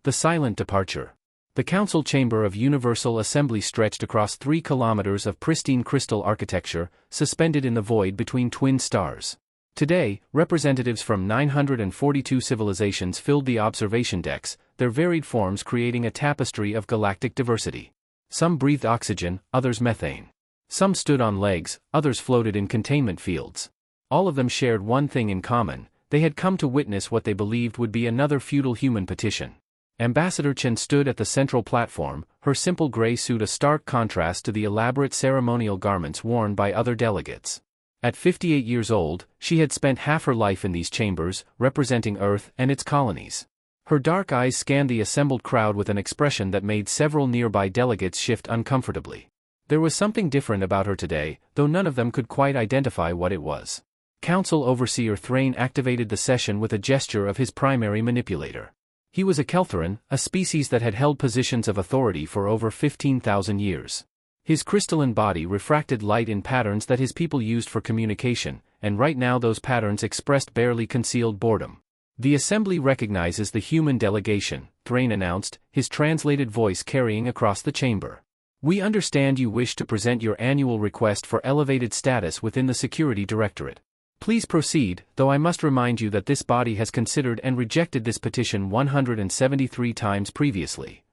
The silent departure. The council chamber of Universal Assembly stretched across 3 kilometers of pristine crystal architecture, suspended in the void between twin stars. Today, representatives from 942 civilizations filled the observation decks, their varied forms creating a tapestry of galactic diversity. Some breathed oxygen, others methane. Some stood on legs, others floated in containment fields. All of them shared one thing in common: they had come to witness what they believed would be another feudal human petition. Ambassador Chen stood at the central platform, her simple gray suit a stark contrast to the elaborate ceremonial garments worn by other delegates. At 58 years old, she had spent half her life in these chambers, representing Earth and its colonies. Her dark eyes scanned the assembled crowd with an expression that made several nearby delegates shift uncomfortably. There was something different about her today, though none of them could quite identify what it was. Council Overseer Thrain activated the session with a gesture of his primary manipulator. He was a Keltheran, a species that had held positions of authority for over 15,000 years. His crystalline body refracted light in patterns that his people used for communication, and right now those patterns expressed barely concealed boredom. The Assembly recognizes the human delegation, Thrain announced, his translated voice carrying across the chamber. We understand you wish to present your annual request for elevated status within the Security Directorate. Please proceed, though I must remind you that this body has considered and rejected this petition 173 times previously.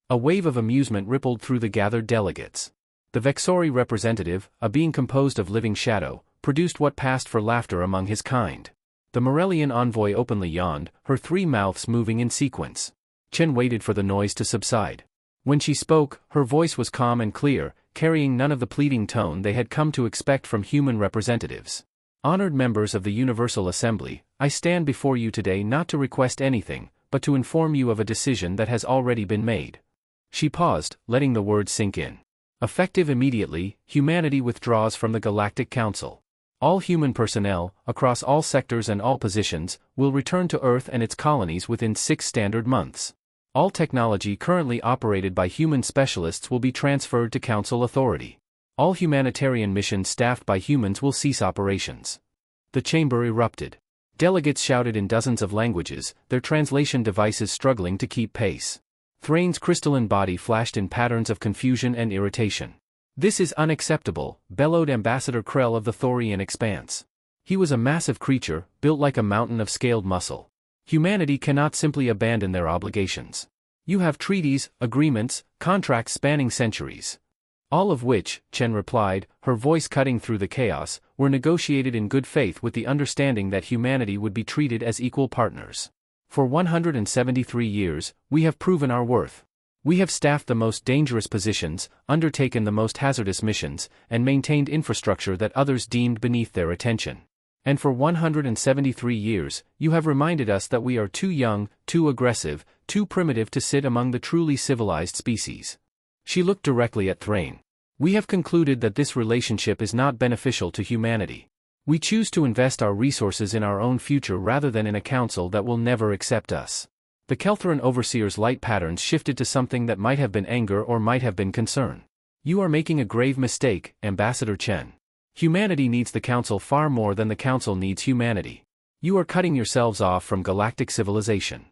A wave of amusement rippled through the gathered delegates. The Vexori representative, a being composed of living shadow, produced what passed for laughter among his kind. The Morellian envoy openly yawned, her 3 mouths moving in sequence. Chen waited for the noise to subside. When she spoke, her voice was calm and clear, carrying none of the pleading tone they had come to expect from human representatives. Honored members of the Universal Assembly, I stand before you today not to request anything, but to inform you of a decision that has already been made. She paused, letting the words sink in. Effective immediately, humanity withdraws from the Galactic Council. All human personnel, across all sectors and all positions, will return to Earth and its colonies within 6 standard months. All technology currently operated by human specialists will be transferred to Council authority. All humanitarian missions staffed by humans will cease operations. The chamber erupted. Delegates shouted in dozens of languages, their translation devices struggling to keep pace. Thrain's crystalline body flashed in patterns of confusion and irritation. This is unacceptable, bellowed Ambassador Krell of the Thorian Expanse. He was a massive creature, built like a mountain of scaled muscle. Humanity cannot simply abandon their obligations. You have treaties, agreements, contracts spanning centuries. All of which, Chen replied, her voice cutting through the chaos, were negotiated in good faith with the understanding that humanity would be treated as equal partners. For 173 years, we have proven our worth. We have staffed the most dangerous positions, undertaken the most hazardous missions, and maintained infrastructure that others deemed beneath their attention. And for 173 years, you have reminded us that we are too young, too aggressive, too primitive to sit among the truly civilized species. She looked directly at Thrain. We have concluded that this relationship is not beneficial to humanity. We choose to invest our resources in our own future rather than in a council that will never accept us. The Keltheran Overseer's light patterns shifted to something that might have been anger or might have been concern. You are making a grave mistake, Ambassador Chen. Humanity needs the Council far more than the Council needs humanity. You are cutting yourselves off from galactic civilization.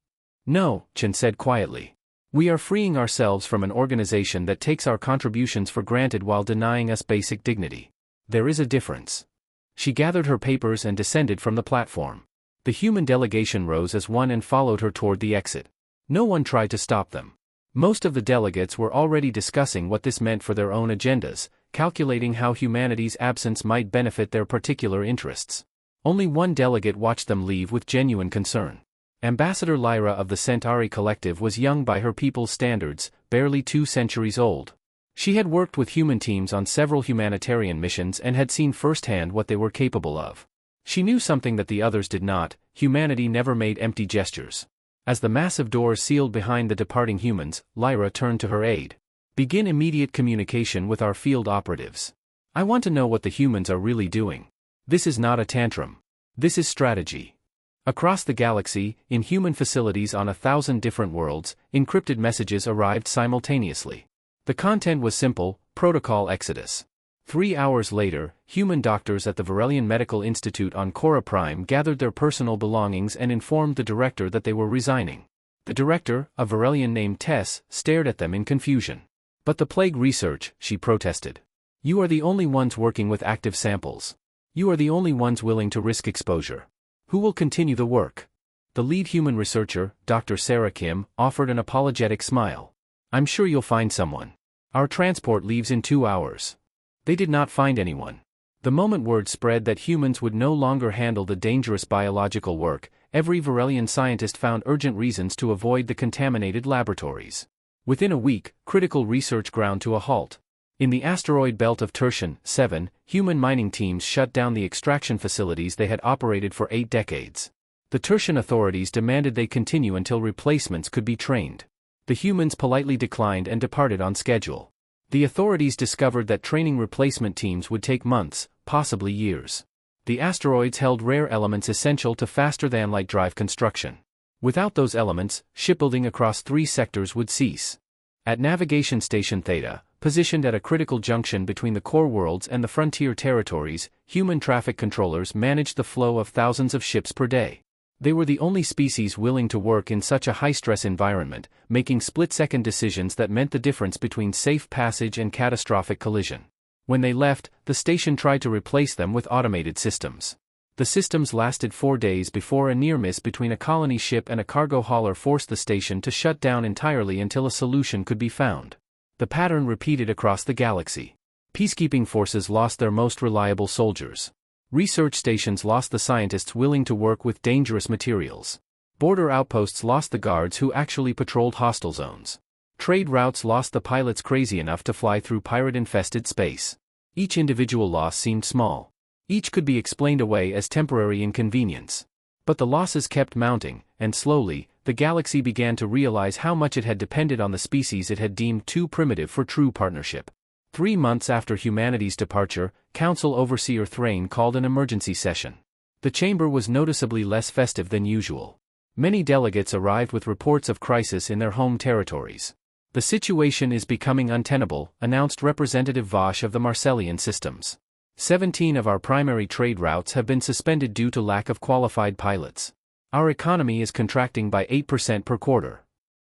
No, Chen said quietly. We are freeing ourselves from an organization that takes our contributions for granted while denying us basic dignity. There is a difference. She gathered her papers and descended from the platform. The human delegation rose as one and followed her toward the exit. No one tried to stop them. Most of the delegates were already discussing what this meant for their own agendas, calculating how humanity's absence might benefit their particular interests. Only one delegate watched them leave with genuine concern. Ambassador Lyra of the Centauri Collective was young by her people's standards, barely 2 centuries old. She had worked with human teams on several humanitarian missions and had seen firsthand what they were capable of. She knew something that the others did not: humanity never made empty gestures. As the massive doors sealed behind the departing humans, Lyra turned to her aide. Begin immediate communication with our field operatives. I want to know what the humans are really doing. This is not a tantrum. This is strategy. Across the galaxy, in human facilities on 1,000 different worlds, encrypted messages arrived simultaneously. The content was simple: Protocol Exodus. 3 hours later, human doctors at the Varelian Medical Institute on Cora Prime gathered their personal belongings and informed the director that they were resigning. The director, a Varelian named Tess, stared at them in confusion. "But the plague research," she protested. "You are the only ones working with active samples. You are the only ones willing to risk exposure. Who will continue the work?" The lead human researcher, Dr. Sarah Kim, offered an apologetic smile. "I'm sure you'll find someone. Our transport leaves in 2 hours." They did not find anyone. The moment word spread that humans would no longer handle the dangerous biological work, every Varelian scientist found urgent reasons to avoid the contaminated laboratories. Within a week, critical research ground to a halt. In the asteroid belt of Tertian 7, human mining teams shut down the extraction facilities they had operated for 8 decades. The Tertian authorities demanded they continue until replacements could be trained. The humans politely declined and departed on schedule. The authorities discovered that training replacement teams would take months, possibly years. The asteroids held rare elements essential to faster-than-light drive construction. Without those elements, shipbuilding across 3 sectors would cease. At Navigation Station Theta, positioned at a critical junction between the core worlds and the frontier territories, human traffic controllers managed the flow of thousands of ships per day. They were the only species willing to work in such a high-stress environment, making split-second decisions that meant the difference between safe passage and catastrophic collision. When they left, the station tried to replace them with automated systems. The systems lasted 4 days before a near-miss between a colony ship and a cargo hauler forced the station to shut down entirely until a solution could be found. The pattern repeated across the galaxy. Peacekeeping forces lost their most reliable soldiers. Research stations lost the scientists willing to work with dangerous materials. Border outposts lost the guards who actually patrolled hostile zones. Trade routes lost the pilots crazy enough to fly through pirate-infested space. Each individual loss seemed small. Each could be explained away as temporary inconvenience. But the losses kept mounting, and slowly, the galaxy began to realize how much it had depended on the species it had deemed too primitive for true partnership. 3 months after humanity's departure, Council Overseer Thrain called an emergency session. The chamber was noticeably less festive than usual. Many delegates arrived with reports of crisis in their home territories. "The situation is becoming untenable," announced Representative Vosh of the Marcellian systems. 17 of our primary trade routes have been suspended due to lack of qualified pilots. Our economy is contracting by 8% per quarter.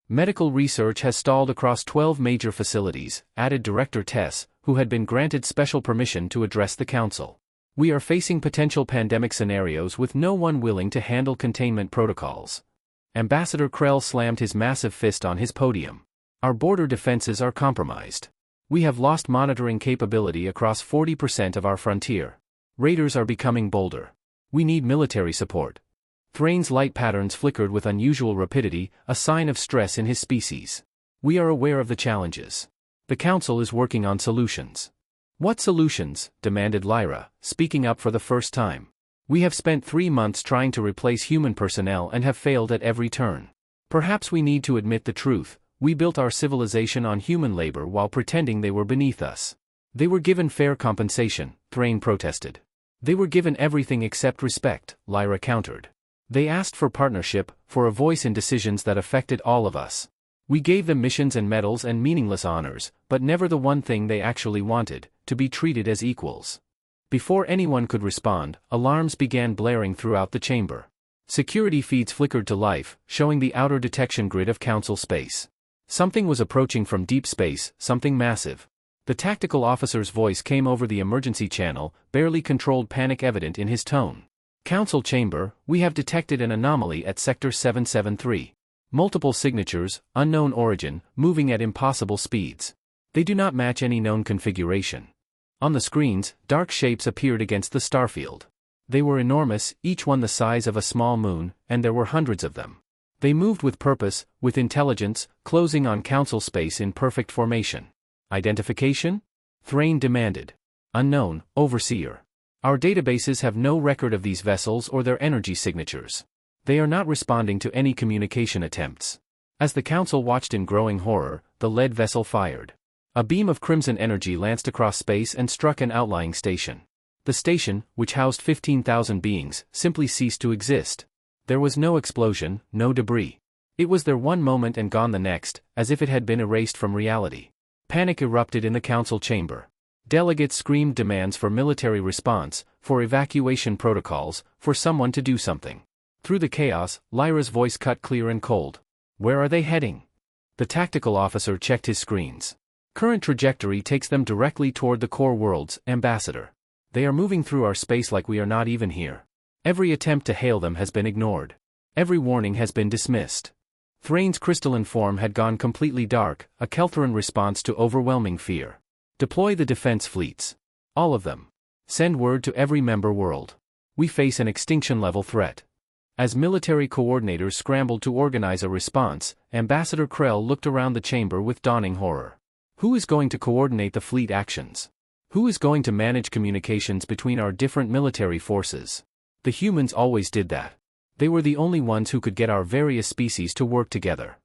Medical research has stalled across 12 major facilities, added Director Tess, who had been granted special permission to address the council. We are facing potential pandemic scenarios with no one willing to handle containment protocols. Ambassador Krell slammed his massive fist on his podium. Our border defenses are compromised. We have lost monitoring capability across 40% of our frontier. Raiders are becoming bolder. We need military support. Thrain's light patterns flickered with unusual rapidity, a sign of stress in his species. We are aware of the challenges. The Council is working on solutions. What solutions? Demanded Lyra, speaking up for the first time. We have spent 3 months trying to replace human personnel and have failed at every turn. Perhaps we need to admit the truth. We built our civilization on human labor while pretending they were beneath us. They were given fair compensation, Thrain protested. They were given everything except respect, Lyra countered. They asked for partnership, for a voice in decisions that affected all of us. We gave them missions and medals and meaningless honors, but never the one thing they actually wanted, to be treated as equals. Before anyone could respond, alarms began blaring throughout the chamber. Security feeds flickered to life, showing the outer detection grid of Council space. Something was approaching from deep space, something massive. The tactical officer's voice came over the emergency channel, barely controlled panic evident in his tone. Council chamber, we have detected an anomaly at Sector 773. Multiple signatures, unknown origin, moving at impossible speeds. They do not match any known configuration. On the screens, dark shapes appeared against the starfield. They were enormous, each one the size of a small moon, and there were hundreds of them. They moved with purpose, with intelligence, closing on Council space in perfect formation. Identification? Thrain demanded. Unknown, Overseer. Our databases have no record of these vessels or their energy signatures. They are not responding to any communication attempts. As the Council watched in growing horror, the lead vessel fired. A beam of crimson energy lanced across space and struck an outlying station. The station, which housed 15,000 beings, simply ceased to exist. There was no explosion, no debris. It was there one moment and gone the next, as if it had been erased from reality. Panic erupted in the Council chamber. Delegates screamed demands for military response, for evacuation protocols, for someone to do something. Through the chaos, Lyra's voice cut clear and cold. Where are they heading? The tactical officer checked his screens. Current trajectory takes them directly toward the core worlds, Ambassador. They are moving through our space like we are not even here. Every attempt to hail them has been ignored. Every warning has been dismissed. Thrane's crystalline form had gone completely dark, a Keltheran response to overwhelming fear. Deploy the defense fleets. All of them. Send word to every member world. We face an extinction-level threat. As military coordinators scrambled to organize a response, Ambassador Krell looked around the chamber with dawning horror. Who is going to coordinate the fleet actions? Who is going to manage communications between our different military forces? The humans always did that. They were the only ones who could get our various species to work together.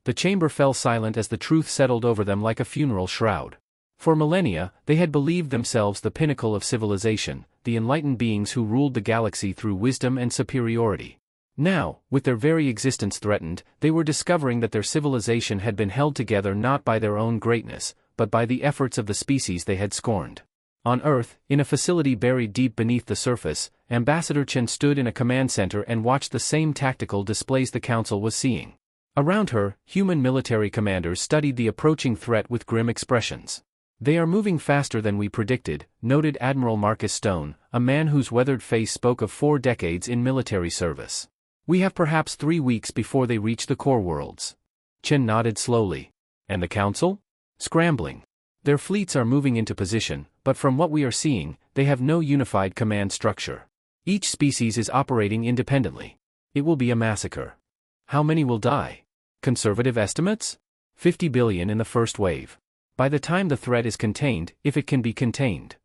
The chamber fell silent as the truth settled over them like a funeral shroud. For millennia, they had believed themselves the pinnacle of civilization, the enlightened beings who ruled the galaxy through wisdom and superiority. Now, with their very existence threatened, they were discovering that their civilization had been held together not by their own greatness, but by the efforts of the species they had scorned. On Earth, in a facility buried deep beneath the surface, Ambassador Chen stood in a command center and watched the same tactical displays the Council was seeing. Around her, human military commanders studied the approaching threat with grim expressions. They are moving faster than we predicted, noted Admiral Marcus Stone, a man whose weathered face spoke of 4 decades in military service. We have perhaps 3 weeks before they reach the core worlds. Chen nodded slowly. And the Council? Scrambling. Their fleets are moving into position, but from what we are seeing, they have no unified command structure. Each species is operating independently. It will be a massacre. How many will die? Conservative estimates? 50 billion in the first wave. By the time the threat is contained, if it can be contained.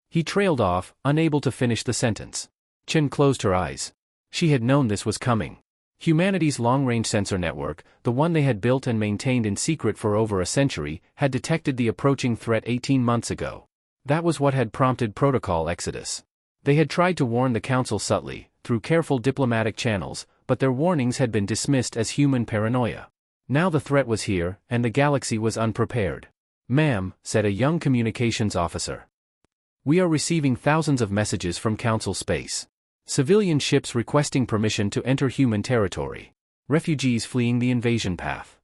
He trailed off, unable to finish the sentence. Chen closed her eyes. She had known this was coming. Humanity's long-range sensor network, the one they had built and maintained in secret for over a century, had detected the approaching threat 18 months ago. That was what had prompted Protocol Exodus. They had tried to warn the Council subtly, through careful diplomatic channels, but their warnings had been dismissed as human paranoia. Now the threat was here, and the galaxy was unprepared. "Ma'am," said a young communications officer. "We are receiving thousands of messages from Council space. Civilian ships requesting permission to enter human territory. Refugees fleeing the invasion path.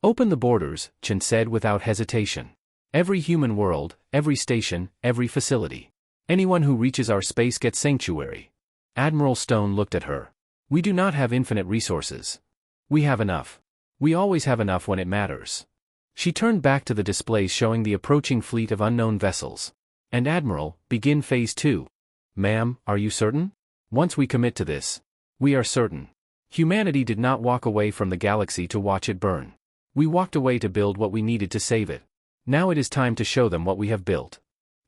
Open the borders," Chen said without hesitation. "Every human world, every station, every facility. Anyone who reaches our space gets sanctuary." Admiral Stone looked at her. "We do not have infinite resources. We have enough. We always have enough when it matters." She turned back to the displays showing the approaching fleet of unknown vessels. "And Admiral, begin Phase 2. "Ma'am, are you certain?" "Once we commit to this, we are certain. Humanity did not walk away from the galaxy to watch it burn. We walked away to build what we needed to save it. Now it is time to show them what we have built."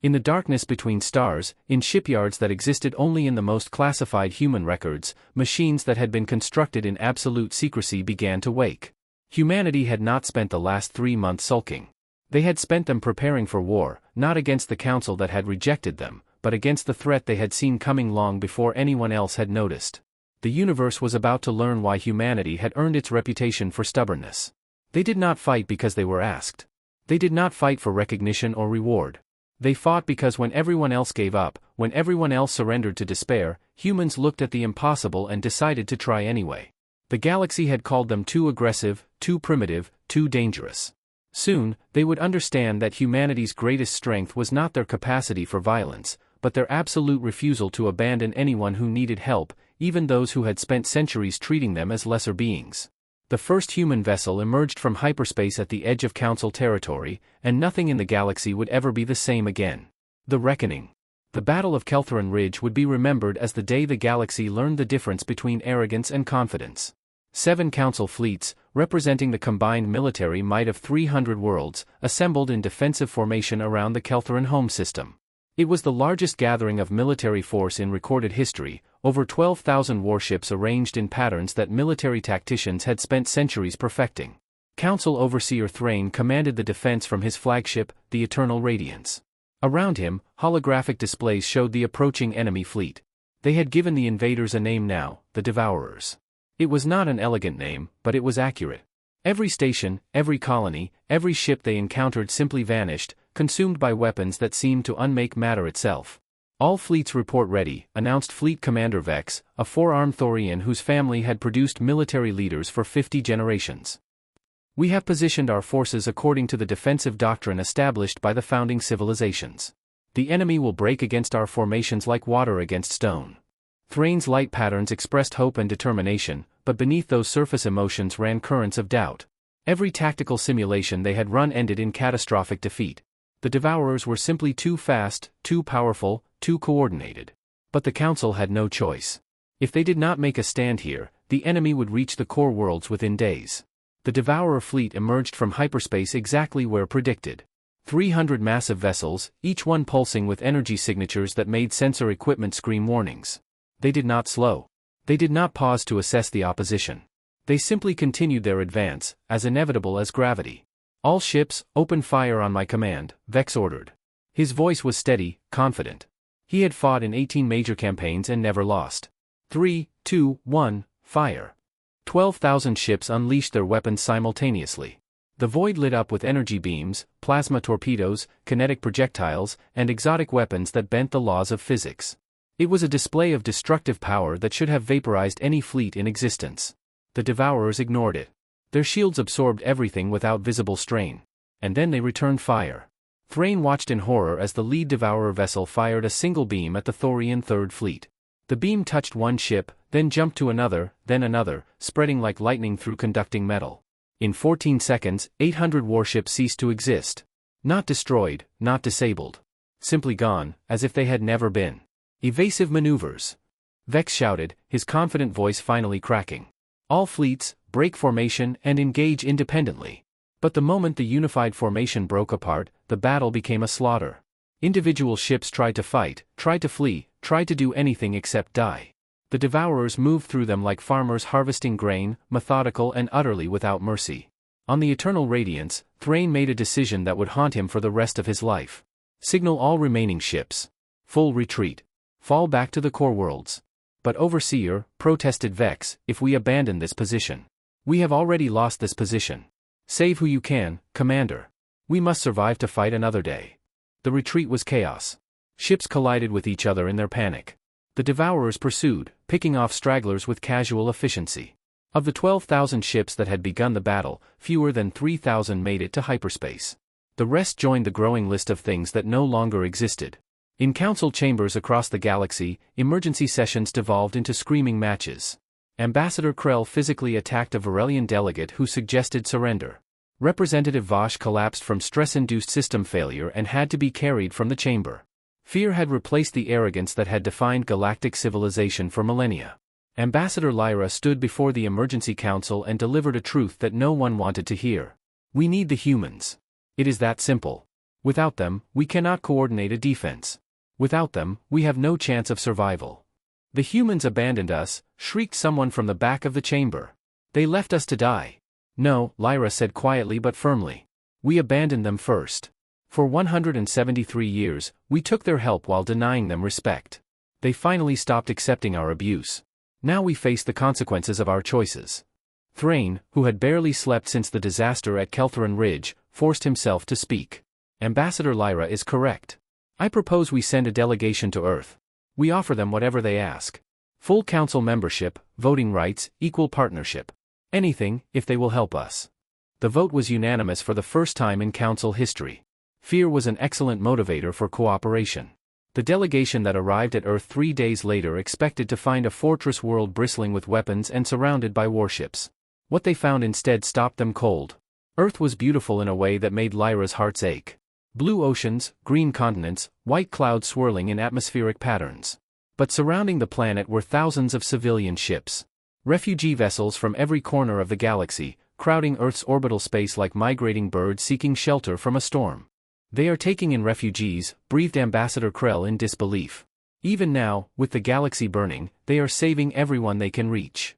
In the darkness between stars, in shipyards that existed only in the most classified human records, machines that had been constructed in absolute secrecy began to wake. Humanity had not spent the last 3 months sulking. They had spent them preparing for war, not against the Council that had rejected them, but against the threat they had seen coming long before anyone else had noticed. The universe was about to learn why humanity had earned its reputation for stubbornness. They did not fight because they were asked. They did not fight for recognition or reward. They fought because when everyone else gave up, when everyone else surrendered to despair, humans looked at the impossible and decided to try anyway. The galaxy had called them too aggressive, too primitive, too dangerous. Soon, they would understand that humanity's greatest strength was not their capacity for violence, but their absolute refusal to abandon anyone who needed help, even those who had spent centuries treating them as lesser beings. The first human vessel emerged from hyperspace at the edge of Council territory, and nothing in the galaxy would ever be the same again. The Reckoning. The Battle of Keltheran Ridge would be remembered as the day the galaxy learned the difference between arrogance and confidence. 7 Council fleets, representing the combined military might of 300 worlds, assembled in defensive formation around the Keltheran home system. It was the largest gathering of military force in recorded history, over 12,000 warships arranged in patterns that military tacticians had spent centuries perfecting. Council Overseer Thrane commanded the defense from his flagship, the Eternal Radiance. Around him, holographic displays showed the approaching enemy fleet. They had given the invaders a name now, the Devourers. It was not an elegant name, but it was accurate. Every station, every colony, every ship they encountered simply vanished, consumed by weapons that seemed to unmake matter itself. "All fleets report ready," announced Fleet Commander Vex, a 4-armed Thorian whose family had produced military leaders for 50 generations. We have positioned our forces according to the defensive doctrine established by the founding civilizations. The enemy will break against our formations like water against stone. Thrain's light patterns expressed hope and determination, but beneath those surface emotions ran currents of doubt. Every tactical simulation they had run ended in catastrophic defeat. The Devourers were simply too fast, too powerful, too coordinated. But the Council had no choice. If they did not make a stand here, the enemy would reach the core worlds within days. The Devourer fleet emerged from hyperspace exactly where predicted. 300 massive vessels, each one pulsing with energy signatures that made sensor equipment scream warnings. They did not slow. They did not pause to assess the opposition. They simply continued their advance, as inevitable as gravity. "All ships, open fire on my command," Vex ordered. His voice was steady, confident. He had fought in 18 major campaigns and never lost. 3, 2, 1, fire. 12,000 ships unleashed their weapons simultaneously. The void lit up with energy beams, plasma torpedoes, kinetic projectiles, and exotic weapons that bent the laws of physics. It was a display of destructive power that should have vaporized any fleet in existence. The Devourers ignored it. Their shields absorbed everything without visible strain. And then they returned fire. Thrain watched in horror as the lead Devourer vessel fired a single beam at the Thorian Third Fleet. The beam touched one ship, then jumped to another, then another, spreading like lightning through conducting metal. In 14 seconds, 800 warships ceased to exist. Not destroyed, not disabled. Simply gone, as if they had never been. "Evasive maneuvers!" Vex shouted, his confident voice finally cracking. "All fleets, break formation and engage independently." But the moment the unified formation broke apart, the battle became a slaughter. Individual ships tried to fight, tried to flee, tried to do anything except die. The Devourers moved through them like farmers harvesting grain, methodical and utterly without mercy. On the Eternal Radiance, Thrain made a decision that would haunt him for the rest of his life. Signal all remaining ships. Full retreat. Fall back to the core worlds. "But Overseer," protested Vex, "if we abandon this position. We have already lost this position. Save who you can, Commander. We must survive to fight another day." The retreat was chaos. Ships collided with each other in their panic. The Devourers pursued, picking off stragglers with casual efficiency. Of the 12,000 ships that had begun the battle, fewer than 3,000 made it to hyperspace. The rest joined the growing list of things that no longer existed. In council chambers across the galaxy, emergency sessions devolved into screaming matches. Ambassador Krell physically attacked a Varelian delegate who suggested surrender. Representative Vosh collapsed from stress-induced system failure and had to be carried from the chamber. Fear had replaced the arrogance that had defined galactic civilization for millennia. Ambassador Lyra stood before the emergency council and delivered a truth that no one wanted to hear. "We need the humans. It is that simple. Without them, we cannot coordinate a defense. Without them, we have no chance of survival." "The humans abandoned us," shrieked someone from the back of the chamber. "They left us to die." "No," Lyra said quietly but firmly. "We abandoned them first. For 173 years, we took their help while denying them respect. They finally stopped accepting our abuse. Now we face the consequences of our choices." Thrain, who had barely slept since the disaster at Keltheran Ridge, forced himself to speak. "Ambassador Lyra is correct. I propose we send a delegation to Earth. We offer them whatever they ask. Full council membership, voting rights, equal partnership. Anything, if they will help us." The vote was unanimous for the first time in council history. Fear was an excellent motivator for cooperation. The delegation that arrived at Earth 3 days later expected to find a fortress world bristling with weapons and surrounded by warships. What they found instead stopped them cold. Earth was beautiful in a way that made Lyra's hearts ache. Blue oceans, green continents, white clouds swirling in atmospheric patterns. But surrounding the planet were thousands of civilian ships. Refugee vessels from every corner of the galaxy, crowding Earth's orbital space like migrating birds seeking shelter from a storm. "They are taking in refugees," breathed Ambassador Krell in disbelief. "Even now, with the galaxy burning, they are saving everyone they can reach."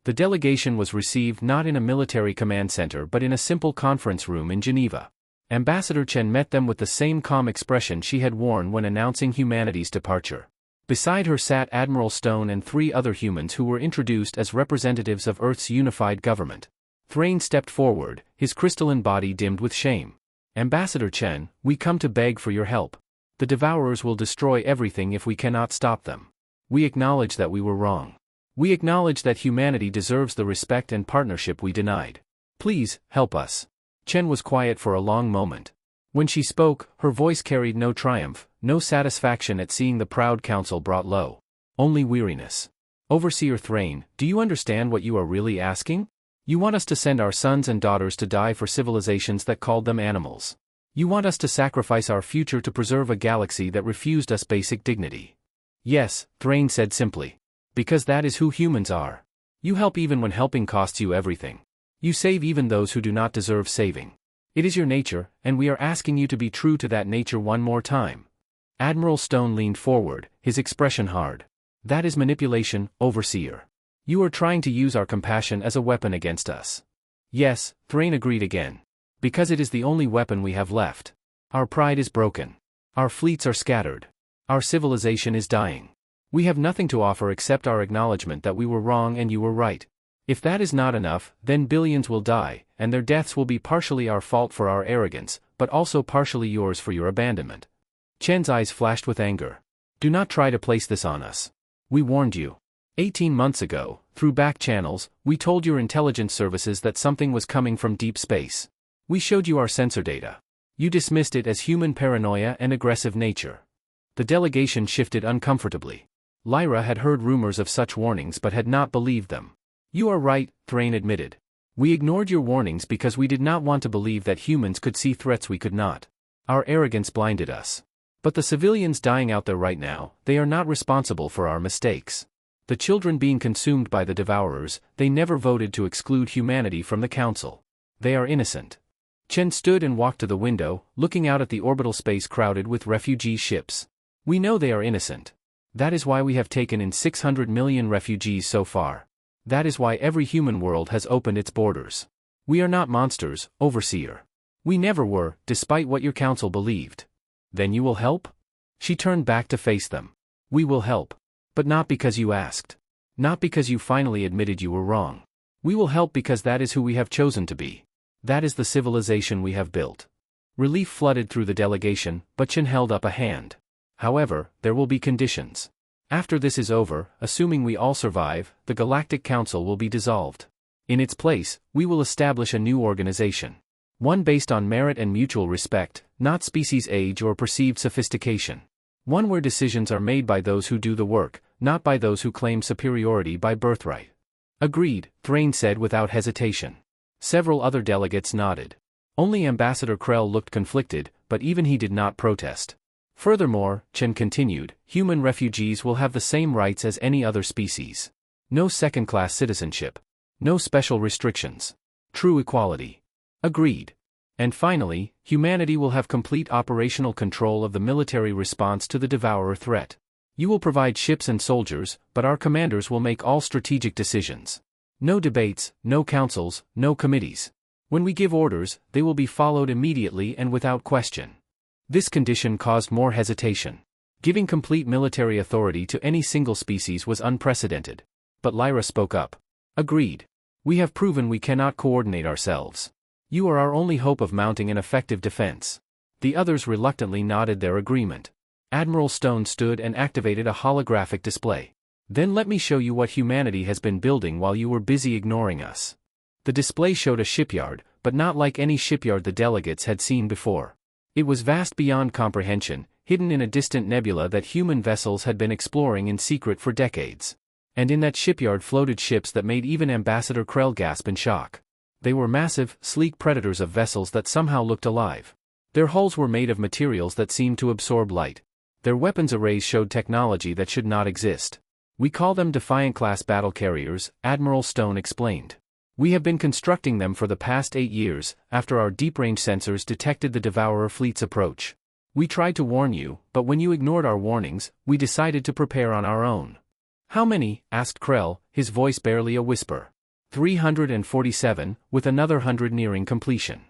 The delegation was received not in a military command center but in a simple conference room in Geneva. Ambassador Chen met them with the same calm expression she had worn when announcing humanity's departure. Beside her sat Admiral Stone and 3 other humans who were introduced as representatives of Earth's unified government. Thrain stepped forward, his crystalline body dimmed with shame. "Ambassador Chen, we come to beg for your help. The Devourers will destroy everything if we cannot stop them. We acknowledge that we were wrong. We acknowledge that humanity deserves the respect and partnership we denied. Please, help us. Chen was quiet for a long moment. When she spoke, her voice carried no triumph, no satisfaction at seeing the proud council brought low. Only weariness. Overseer Thrain, do you understand what you are really asking? You want us to send our sons and daughters to die for civilizations that called them animals. You want us to sacrifice our future to preserve a galaxy that refused us basic dignity. Yes, Thrain said simply. Because that is who humans are. You help even when helping costs you everything. You save even those who do not deserve saving. It is your nature, and we are asking you to be true to that nature one more time. Admiral Stone leaned forward, his expression hard. That is manipulation, Overseer. You are trying to use our compassion as a weapon against us. Yes, Thrain agreed again. Because it is the only weapon we have left. Our pride is broken. Our fleets are scattered. Our civilization is dying. We have nothing to offer except our acknowledgement that we were wrong and you were right. If that is not enough, then billions will die, and their deaths will be partially our fault for our arrogance, but also partially yours for your abandonment. Chen's eyes flashed with anger. Do not try to place this on us. We warned you. 18 months ago, through back channels, we told your intelligence services that something was coming from deep space. We showed you our sensor data. You dismissed it as human paranoia and aggressive nature. The delegation shifted uncomfortably. Lyra had heard rumors of such warnings but had not believed them. You are right, Thrain admitted. We ignored your warnings because we did not want to believe that humans could see threats we could not. Our arrogance blinded us. But the civilians dying out there right now, they are not responsible for our mistakes. The children being consumed by the devourers, they never voted to exclude humanity from the council. They are innocent. Chen stood and walked to the window, looking out at the orbital space crowded with refugee ships. We know they are innocent. That is why we have taken in 600 million refugees so far. That is why every human world has opened its borders. We are not monsters, Overseer. We never were, despite what your council believed. Then you will help? She turned back to face them. We will help. But not because you asked. Not because you finally admitted you were wrong. We will help because that is who we have chosen to be. That is the civilization we have built. Relief flooded through the delegation, but Chen held up a hand. However, there will be conditions. After this is over, assuming we all survive, the Galactic Council will be dissolved. In its place, we will establish a new organization. One based on merit and mutual respect, not species age or perceived sophistication. One where decisions are made by those who do the work, not by those who claim superiority by birthright. Agreed, Thrain said without hesitation. Several other delegates nodded. Only Ambassador Krell looked conflicted, but even he did not protest. Furthermore, Chen continued, human refugees will have the same rights as any other species. No second-class citizenship. No special restrictions. True equality. Agreed. And finally, humanity will have complete operational control of the military response to the devourer threat. You will provide ships and soldiers, but our commanders will make all strategic decisions. No debates, no councils, no committees. When we give orders, they will be followed immediately and without question. This condition caused more hesitation. Giving complete military authority to any single species was unprecedented. But Lyra spoke up. Agreed. We have proven we cannot coordinate ourselves. You are our only hope of mounting an effective defense. The others reluctantly nodded their agreement. Admiral Stone stood and activated a holographic display. Then let me show you what humanity has been building while you were busy ignoring us. The display showed a shipyard, but not like any shipyard the delegates had seen before. It was vast beyond comprehension, hidden in a distant nebula that human vessels had been exploring in secret for decades. And in that shipyard floated ships that made even Ambassador Krell gasp in shock. They were massive, sleek predators of vessels that somehow looked alive. Their hulls were made of materials that seemed to absorb light. Their weapons arrays showed technology that should not exist. We call them Defiant-class battle carriers, Admiral Stone explained. We have been constructing them for the past 8 years, after our deep-range sensors detected the Devourer fleet's approach. We tried to warn you, but when you ignored our warnings, we decided to prepare on our own. How many? Asked Krell, his voice barely a whisper. 347, with another 100 nearing completion.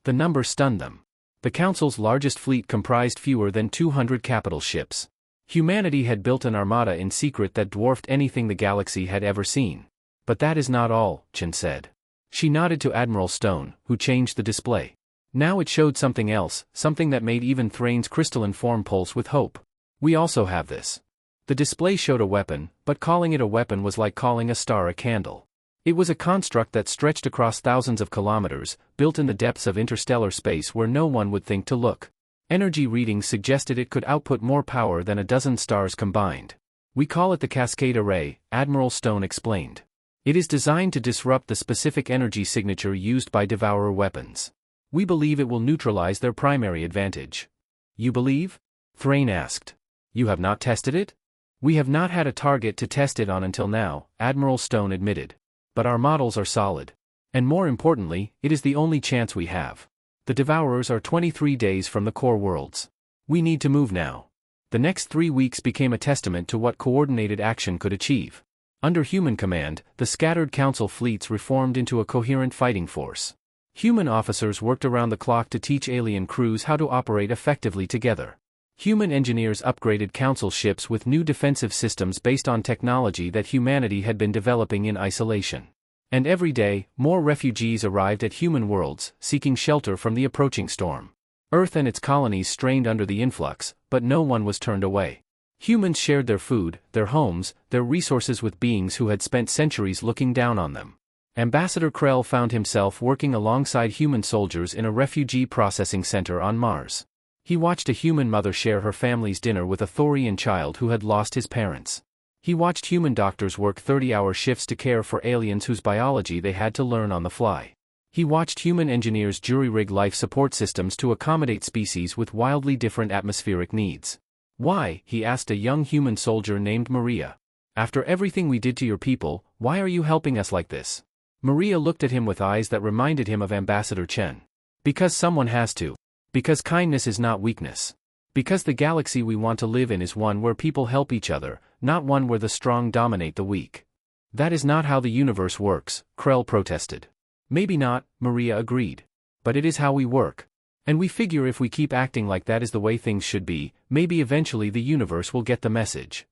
The number stunned them. The Council's largest fleet comprised fewer than 200 capital ships. Humanity had built an armada in secret that dwarfed anything the galaxy had ever seen. But that is not all, Chen said. She nodded to Admiral Stone, who changed the display. Now it showed something else, something that made even Thrain's crystalline form pulse with hope. We also have this. The display showed a weapon, but calling it a weapon was like calling a star a candle. It was a construct that stretched across thousands of kilometers, built in the depths of interstellar space where no one would think to look. Energy readings suggested it could output more power than a dozen stars combined. We call it the Cascade Array, Admiral Stone explained. It is designed to disrupt the specific energy signature used by Devourer weapons. We believe it will neutralize their primary advantage. You believe? Thrain asked. You have not tested it? We have not had a target to test it on until now, Admiral Stone admitted. But our models are solid. And more importantly, it is the only chance we have. The Devourers are 23 days from the core worlds. We need to move now. The next 3 weeks became a testament to what coordinated action could achieve. Under human command, the scattered council fleets reformed into a coherent fighting force. Human officers worked around the clock to teach alien crews how to operate effectively together. Human engineers upgraded council ships with new defensive systems based on technology that humanity had been developing in isolation. And every day, more refugees arrived at human worlds, seeking shelter from the approaching storm. Earth and its colonies strained under the influx, but no one was turned away. Humans shared their food, their homes, their resources with beings who had spent centuries looking down on them. Ambassador Krell found himself working alongside human soldiers in a refugee processing center on Mars. He watched a human mother share her family's dinner with a Thorian child who had lost his parents. He watched human doctors work 30-hour shifts to care for aliens whose biology they had to learn on the fly. He watched human engineers jury-rig life support systems to accommodate species with wildly different atmospheric needs. Why, he asked a young human soldier named Maria. After everything we did to your people, why are you helping us like this? Maria looked at him with eyes that reminded him of Ambassador Chen. Because someone has to. Because kindness is not weakness. Because the galaxy we want to live in is one where people help each other, not one where the strong dominate the weak. That is not how the universe works, Krell protested. Maybe not, Maria agreed. But it is how we work. And we figure if we keep acting like that is the way things should be, maybe eventually the universe will get the message.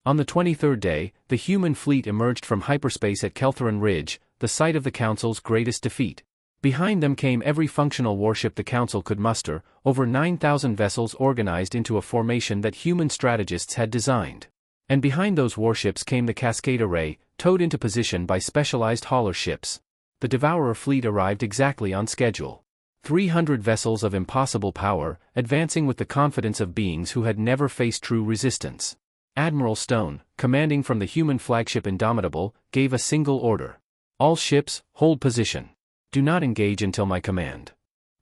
On the 23rd day, the human fleet emerged from hyperspace at Keltheron Ridge, the site of the Council's greatest defeat. Behind them came every functional warship the Council could muster, over 9,000 vessels organized into a formation that human strategists had designed. And behind those warships came the Cascade Array, towed into position by specialized hauler ships. The Devourer fleet arrived exactly on schedule. 300 vessels of impossible power, advancing with the confidence of beings who had never faced true resistance. Admiral Stone, commanding from the human flagship Indomitable, gave a single order. All ships, hold position. Do not engage until my command.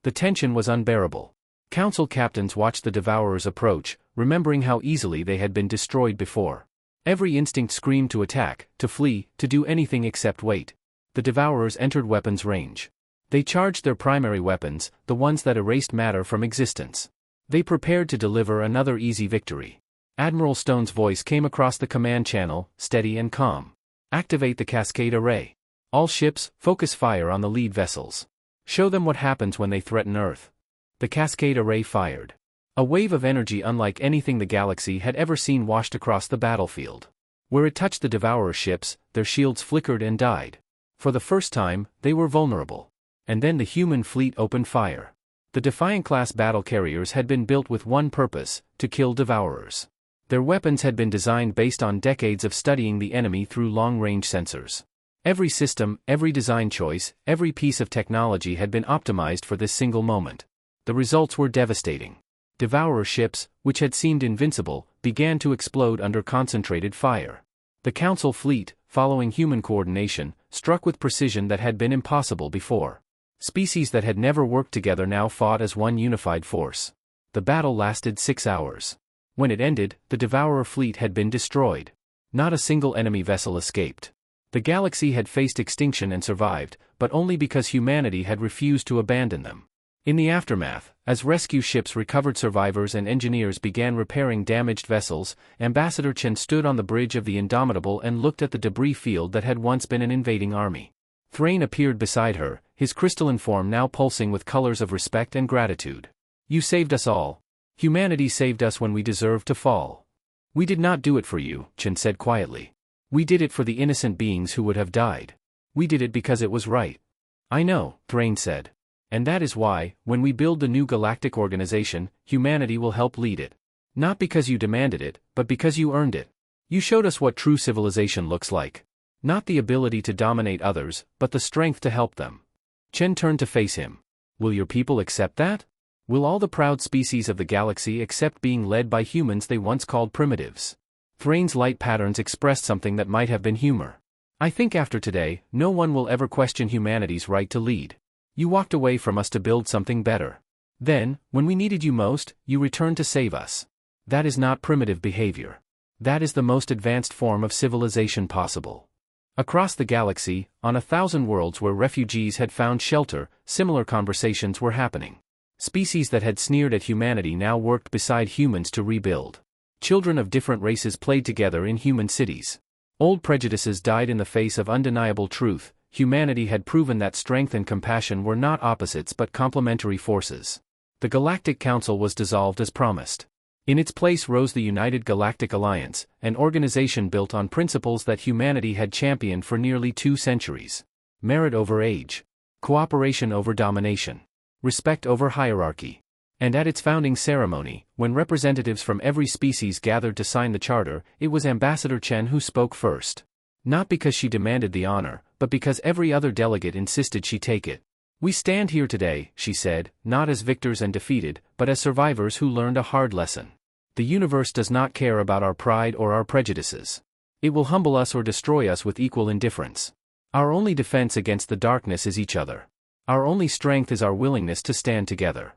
The tension was unbearable. Council captains watched the Devourers approach, remembering how easily they had been destroyed before. Every instinct screamed to attack, to flee, to do anything except wait. The Devourers entered weapons range. They charged their primary weapons, the ones that erased matter from existence. They prepared to deliver another easy victory. Admiral Stone's voice came across the command channel, steady and calm. Activate the Cascade Array. All ships, focus fire on the lead vessels. Show them what happens when they threaten Earth. The Cascade Array fired. A wave of energy unlike anything the galaxy had ever seen washed across the battlefield. Where it touched the Devourer ships, their shields flickered and died. For the first time, they were vulnerable. And then the human fleet opened fire. The Defiant-class battle carriers had been built with one purpose, to kill Devourers. Their weapons had been designed based on decades of studying the enemy through long-range sensors. Every system, every design choice, every piece of technology had been optimized for this single moment. The results were devastating. Devourer ships, which had seemed invincible, began to explode under concentrated fire. The Council fleet, following human coordination, struck with precision that had been impossible before. Species that had never worked together now fought as one unified force. The battle lasted 6 hours. When it ended, the Devourer fleet had been destroyed. Not a single enemy vessel escaped. The galaxy had faced extinction and survived, but only because humanity had refused to abandon them. In the aftermath, as rescue ships recovered survivors and engineers began repairing damaged vessels, Ambassador Chen stood on the bridge of the Indomitable and looked at the debris field that had once been an invading army. Thrain appeared beside her, his crystalline form now pulsing with colors of respect and gratitude. You saved us all. Humanity saved us when we deserved to fall. We did not do it for you, Chen said quietly. We did it for the innocent beings who would have died. We did it because it was right. I know, Thrain said. And that is why, when we build the new galactic organization, humanity will help lead it. Not because you demanded it, but because you earned it. You showed us what true civilization looks like. Not the ability to dominate others, but the strength to help them. Chen turned to face him. Will your people accept that? Will all the proud species of the galaxy accept being led by humans they once called primitives? Thrain's light patterns expressed something that might have been humor. I think after today, no one will ever question humanity's right to lead. You walked away from us to build something better. Then, when we needed you most, you returned to save us. That is not primitive behavior. That is the most advanced form of civilization possible. Across the galaxy, on 1,000 worlds where refugees had found shelter, similar conversations were happening. Species that had sneered at humanity now worked beside humans to rebuild. Children of different races played together in human cities. Old prejudices died in the face of undeniable truth. Humanity had proven that strength and compassion were not opposites but complementary forces. The Galactic Council was dissolved as promised. In its place rose the United Galactic Alliance, an organization built on principles that humanity had championed for nearly 2 centuries. Merit over age. Cooperation over domination. Respect over hierarchy. And at its founding ceremony, when representatives from every species gathered to sign the charter, it was Ambassador Chen who spoke first. Not because she demanded the honor, but because every other delegate insisted she take it. We stand here today, she said, not as victors and defeated, but as survivors who learned a hard lesson. The universe does not care about our pride or our prejudices. It will humble us or destroy us with equal indifference. Our only defense against the darkness is each other. Our only strength is our willingness to stand together.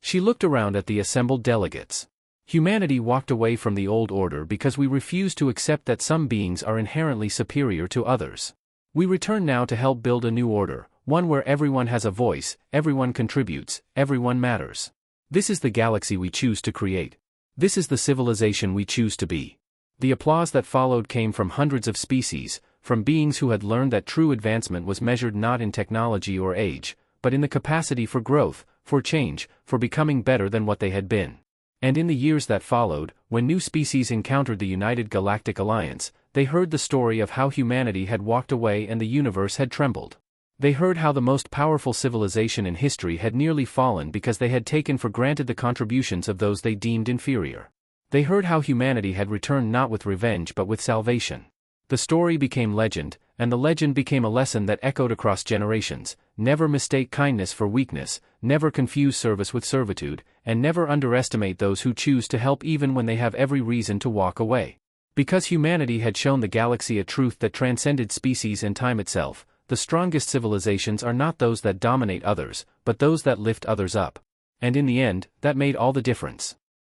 She looked around at the assembled delegates. Humanity walked away from the old order because we refuse to accept that some beings are inherently superior to others. We return now to help build a new order, one where everyone has a voice, everyone contributes, everyone matters. This is the galaxy we choose to create. This is the civilization we choose to be. The applause that followed came from hundreds of species, from beings who had learned that true advancement was measured not in technology or age, but in the capacity for growth, for change, for becoming better than what they had been. And in the years that followed, when new species encountered the United Galactic Alliance, they heard the story of how humanity had walked away and the universe had trembled. They heard how the most powerful civilization in history had nearly fallen because they had taken for granted the contributions of those they deemed inferior. They heard how humanity had returned not with revenge but with salvation. The story became legend, and the legend became a lesson that echoed across generations. Never mistake kindness for weakness, never confuse service with servitude, and never underestimate those who choose to help even when they have every reason to walk away. Because humanity had shown the galaxy a truth that transcended species and time itself, the strongest civilizations are not those that dominate others, but those that lift others up. And in the end, that made all the difference.